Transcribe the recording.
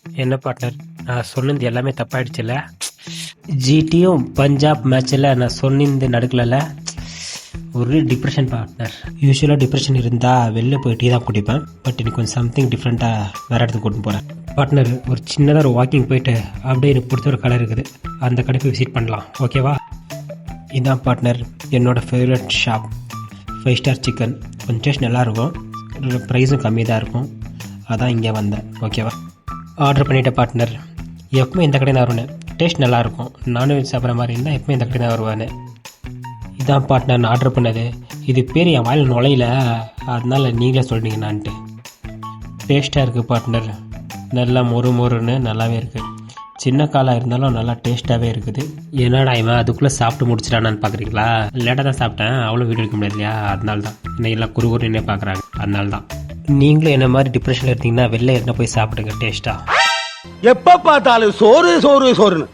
என்ன பார்ட்னர், நான் சொன்னது எல்லாமே தப்பாயிடுச்சுல்ல? ஜிடியும் பஞ்சாப் மேட்ச்சில் நான் சொன்னது நடக்கல. ஒரு டிப்ரெஷன் பார்ட்னர். யூஸ்வலாக டிப்ரெஷன் இருந்தால் வெளில போய் டீ தான் குடிப்பேன். பட் இன்னைக்கு கொஞ்சம் சம்திங் டிஃப்ரெண்ட்டாக வேறு இடத்துக்கு கூட்டின்னு போகிறேன். பார்ட்னர், ஒரு சின்னதாக ஒரு வாக்கிங் போயிட்டு அப்படியே எனக்கு பிடிச்ச ஒரு கடை இருக்குது, அந்த கடைக்கு விசிட் பண்ணலாம். ஓகேவா? இதான் பார்ட்னர் என்னோடய ஃபேவரட் ஷாப். 5 star chicken. கொஞ்சம் டேஸ்ட் நல்லாயிருக்கும், ப்ரைஸும் கம்மி தான் இருக்கும். அதான் இங்கே வந்தேன். ஓகேவா? ஆர்டர் பண்ணிட்டேன் பார்ட்னர். எப்பவுமே இந்த கடை தான் வருவேன். டேஸ்ட் நல்லாயிருக்கும். நான்வெஜ் சாப்பிட்ற மாதிரி இருந்தால் எப்பவுமே இந்த கடை தான் வருவானே. இதான் பார்ட்னர் நான் ஆர்டர் பண்ணது. இது பேர் என் வாயில் நுழையில, அதனால நீங்களே சொல்கிறீங்கன்னான்ட்டு. டேஸ்ட்டாக இருக்குது பார்ட்னர். நல்லா மொறுன்னு நல்லாவே இருக்குது. சின்ன காலாக இருந்தாலும் நல்லா டேஸ்ட்டாகவே இருக்குது. என்னடா இவன் அதுக்குள்ளே சாப்பிட்டு முடிச்சிடானான்னு பார்க்குறீங்களா? லேட்டாக தான் சாப்பிட்டேன், அவ்வளோ வீடியோ எடுக்க முடியாது இல்லையா? அதனால தான் இன்னும் எல்லாம் குறுகுறுன்னே பார்க்குறாங்க. அதனால தான் நீங்களும் என்ன மாதிரி டிப்ரெஷனில் இருந்தீங்கன்னா வெளில என்ன போய் சாப்பிடுங்க டேஸ்ட்டாக. எப்ப பார்த்தாலும் சோறு சோறு சோறுன்னு